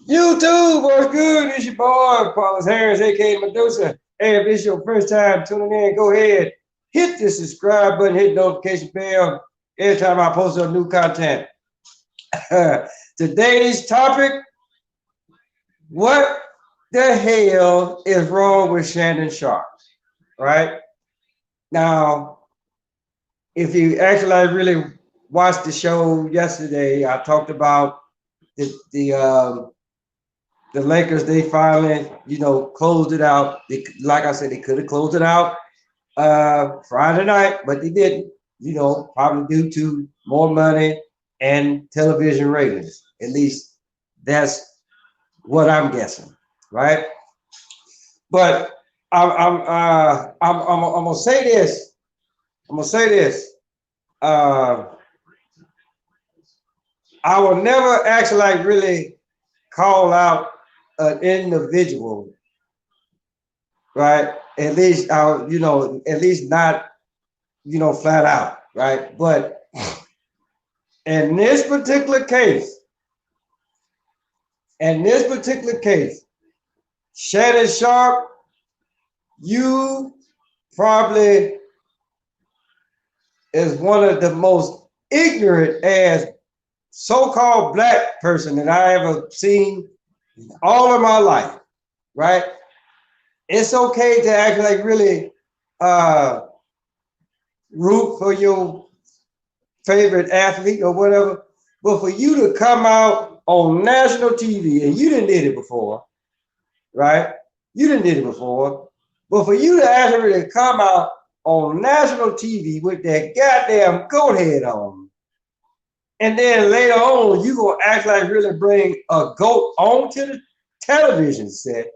YouTube, what's good? It's your boy, Paulus Harris, aka Medusa. Hey, if it's your first time tuning in, go ahead, hit the subscribe button, hit the notification bell every time I post a new content. Today's topic: what the hell is wrong with Shannon Sharpe? Right now, if you actually really watched the show yesterday, I talked about the the Lakers, they finally, closed it out. Like I said, they could have closed it out Friday night, but they didn't, probably due to more money and television ratings. At least that's what I'm guessing, right? But I'm gonna say this. I'm gonna say this. Uh, I will never actually like really call out an individual, right? At least at least not, flat out, right? But in this particular case, Shannon Sharpe, you probably is one of the most ignorant ass so-called black person that I ever seen all of my life, right? It's okay to act like really uh root for your favorite athlete or whatever, but for you to come out on national TV, and you didn't did it before, right? You didn't did it before, but for you to actually come out on national TV with that goddamn goat head on, and then later on you gonna act like really bring a goat onto the television set.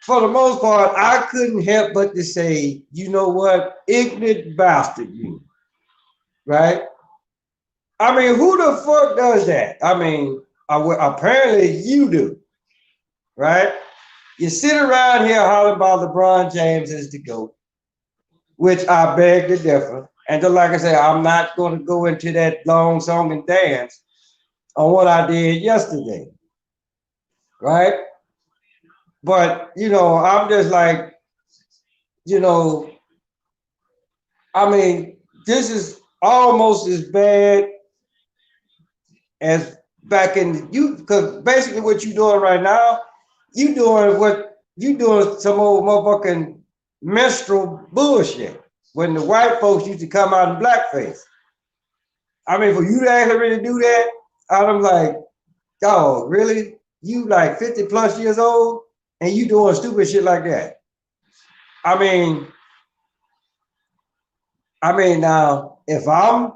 For the most part, I couldn't help but to say, you know what, ignorant bastard, you, right? I mean, who the fuck does that? I mean, apparently you do, right? You sit around here hollering about LeBron James as the GOAT, which I beg to differ. And just like I said, I'm not going to go into that long song and dance on what I did yesterday, right? But, I'm just like, you know, I mean, this is almost as bad as back in you, because basically what you doing right now, you doing some old motherfucking menstrual bullshit when the white folks used to come out in blackface. I mean, for you to actually really do that, I'm like, dog, really? You like 50 plus years old and you doing stupid shit like that. I mean, now if I'm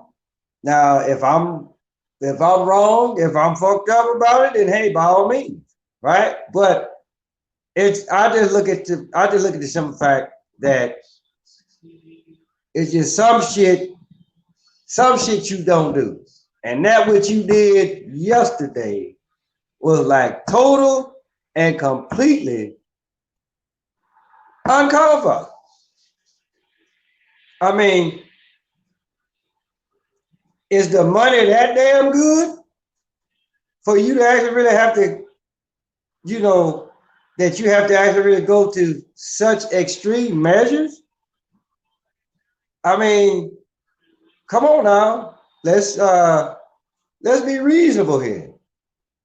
wrong, if I'm fucked up about it, then hey, by all means, right? But I just look at the simple fact that it's just some shit you don't do. And that what you did yesterday was like total and completely uncalled for. I mean, is the money that damn good for you to actually really have to, that you have to actually really go to such extreme measures? I mean, come on now. Let's be reasonable here.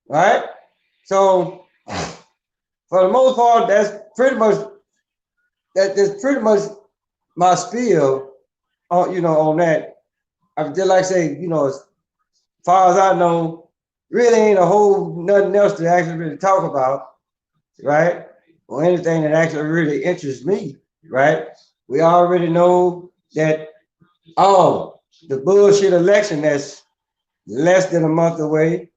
Right? So for the most part, that's pretty much my spiel on on that. I just like say, as far as I know, really ain't a whole nothing else to actually really talk about, right? Or anything that actually really interests me, right? We already know that the bullshit election that's less than a month away.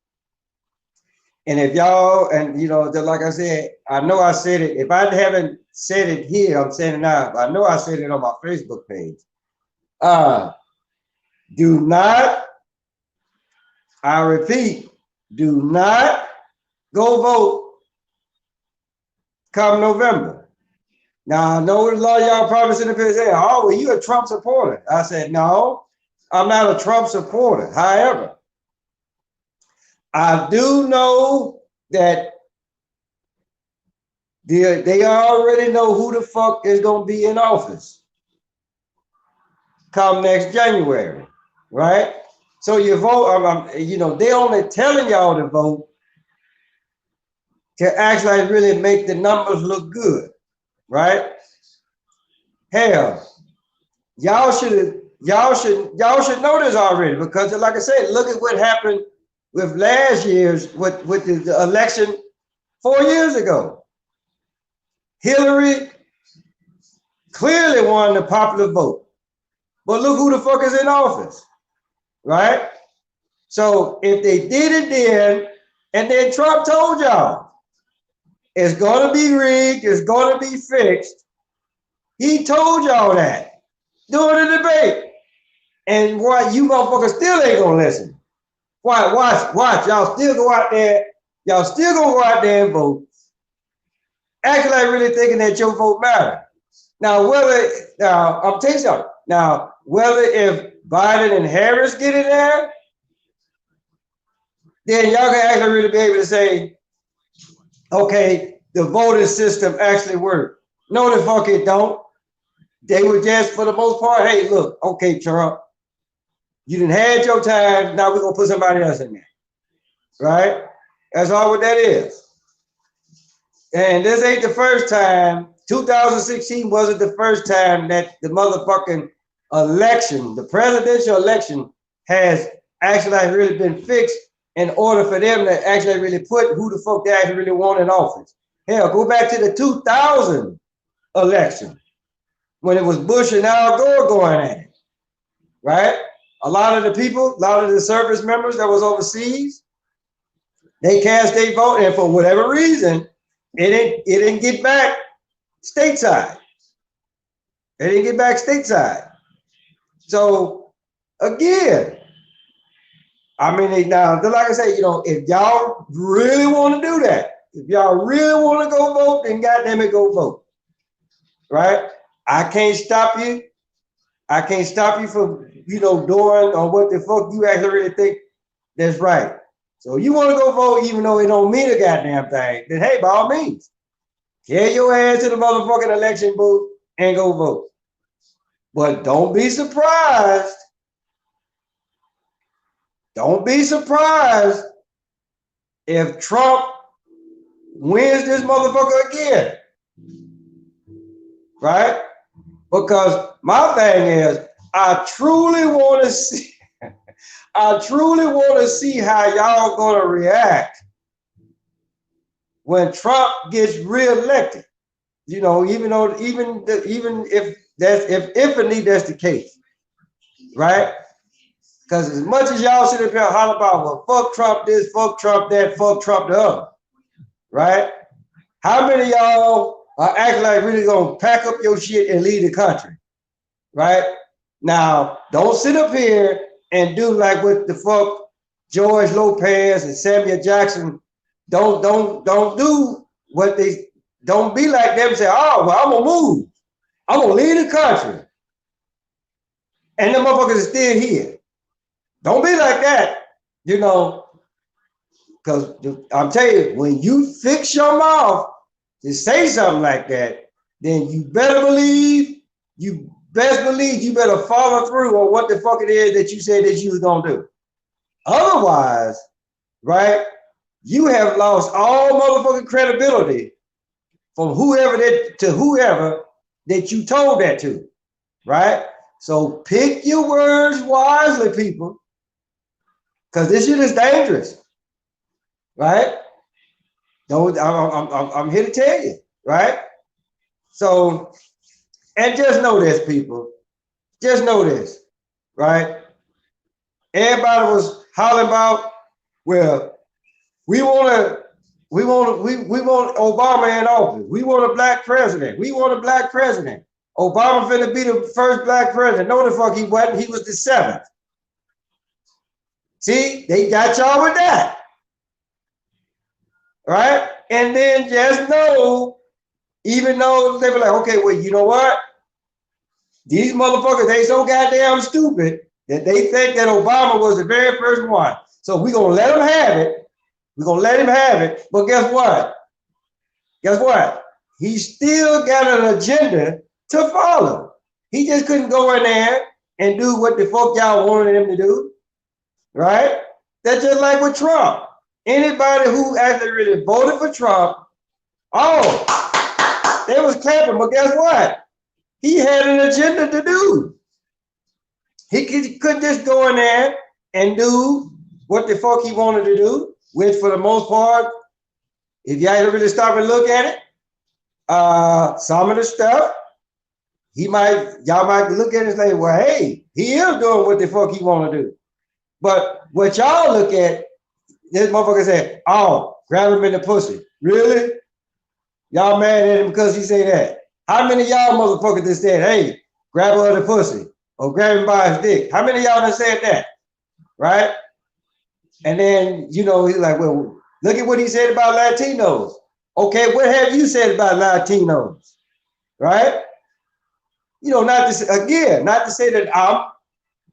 And if y'all, and just like I said, I know I said it. If I haven't said it here, I'm saying it now. I know I said it on my Facebook page. Do not, I repeat, do not go vote come November. Now, I know a lot of y'all probably sitting up here saying, oh, well, you're a Trump supporter. I said, no, I'm not a Trump supporter. However, I do know that they already know who the fuck is gonna be in office come next January, right? So you vote, you know, they only telling y'all to vote to actually really make the numbers look good, right? Hell, y'all should know this already, because like I said, look at what happened with last year's with the election 4 years ago. Hillary clearly won the popular vote, but look who the fuck is in office, right? So if they did it then, and then Trump told y'all it's gonna be rigged, it's gonna be fixed. He told y'all that during the debate. And why you motherfuckers still ain't gonna listen? Why? Watch. Y'all still go out there. Y'all still gonna go out there and vote. Acting like really thinking that your vote matters. Now, I'm telling you something. Now, whether if Biden and Harris get in there, then y'all can actually really be able to say, okay, the voting system actually worked. No, the fuck it don't. They were just, for the most part, hey, look, okay, Trump, you done had your time. Now we're gonna put somebody else in there, right? That's all what that is. And this ain't the first time. 2016 wasn't the first time that the motherfucking election, the presidential election, has actually really been fixed in order for them to actually really put who the fuck they actually really want in office. Hell, go back to the 2000 election when it was Bush and Al Gore going at it, right? A lot of the people, a lot of the service members that was overseas, they cast their vote, and for whatever reason, it didn't get back stateside. It didn't get back stateside. So again, I mean, now, like I say, you know, if y'all really want to do that, if y'all really want to go vote, then goddamn it, go vote, right? I can't stop you. I can't stop you from, you know, doing or what the fuck you actually really think that's right. So you want to go vote, even though it don't mean a goddamn thing, then hey, by all means, carry your ass to the motherfucking election booth and go vote. But don't be surprised. Don't be surprised if Trump wins this motherfucker again, right? Because my thing is, I truly want to see how y'all gonna react when Trump gets reelected. You know, even if indeed that's the case, right? Because as much as y'all sit up here and holler about, well, fuck Trump this, fuck Trump that, fuck Trump the other, right? How many of y'all are acting like really gonna pack up your shit and leave the country, right? Now, don't sit up here and do like what the fuck George Lopez and Samuel Jackson. Don't do what they, don't be like them and say, oh, well, I'm gonna move. I'm gonna leave the country. And the motherfuckers are still here. Don't be like that, you know, because I'm telling you, when you fix your mouth to say something like that, then you better believe, you better follow through on what the fuck it is that you said that you was gonna do. Otherwise, right, you have lost all motherfucking credibility from whoever that you told that to, right? So pick your words wisely, people, because this shit is dangerous, right? Don't, I'm here to tell you, right? So, and just know this, people. Just know this, right? Everybody was hollering about, well, we want Obama in office. We want a black president. We want a black president. Obama finna be the first black president. No, the fuck he wasn't. He was the 7th. See, they got y'all with that, right? And then just know, even though they were like, okay, well, you know what? These motherfuckers, they so goddamn stupid that they think that Obama was the very first one. So we're gonna let them have it, We're gonna let him have it. But guess what? Guess what? He still got an agenda to follow. He just couldn't go in there and do what the fuck y'all wanted him to do, right? That's just like with Trump. Anybody who actually really voted for Trump, oh, they was clapping, but guess what? He had an agenda to do. He couldn't just go in there and do what the fuck he wanted to do, which for the most part, if y'all really stop and look at it, some of the stuff, y'all might look at it and say, well, hey, he is doing what the fuck he want to do. But what y'all look at, this motherfucker said, oh, grab him in the pussy. Really? Y'all mad at him because he said that? How many of y'all motherfuckers just said, hey, grab her in the pussy or grab him by his dick? How many of y'all done said that? Right? And then, you know, he's like, well, look at what he said about Latinos. Okay, what have you said about Latinos? Right? You know, not to say that I'm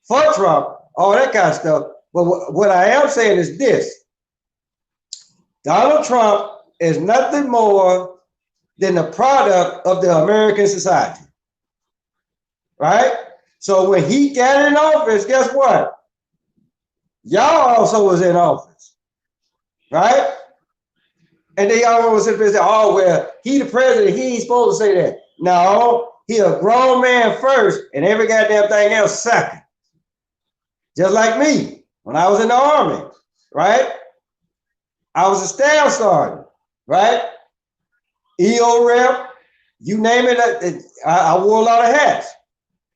for Trump, all that kind of stuff. But what I am saying is this. Donald Trump is nothing more than a product of the American society. Right? So when he got in office, guess what? Y'all also was in office. Right? And they always sit there and say, oh, well, he the president, he ain't supposed to say that. No, he a grown man first and every goddamn thing else second. Just like me, when I was in the Army, right? I was a staff sergeant, right? EO rep, you name it, I wore a lot of hats.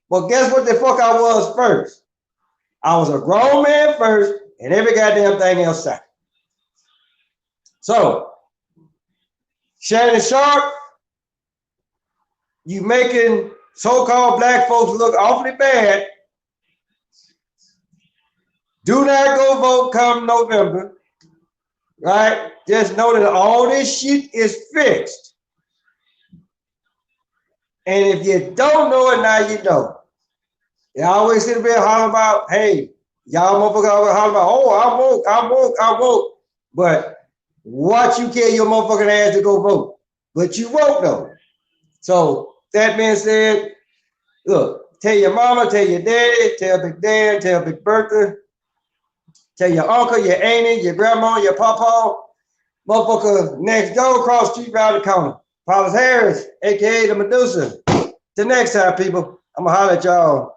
But guess what the fuck I was first? I was a grown man first and every goddamn thing else second. So, Shannon Sharpe, you making so-called black folks look awfully bad. Do not go vote come November, right? Just know that all this shit is fixed. And if you don't know it, now you know. They always sit there hollering about, hey, y'all motherfuckers always hollering about, oh, I vote. But watch you carry your motherfucking ass to go vote. But you won't though. So that being said, look, tell your mama, tell your daddy, tell Big Dan, tell Big Bertha, tell your uncle, your auntie, your grandma, your papa, motherfucker next door, across the street, around the corner. Paulus Harris, aka the Medusa. Till next time, people, I'm gonna holler at y'all.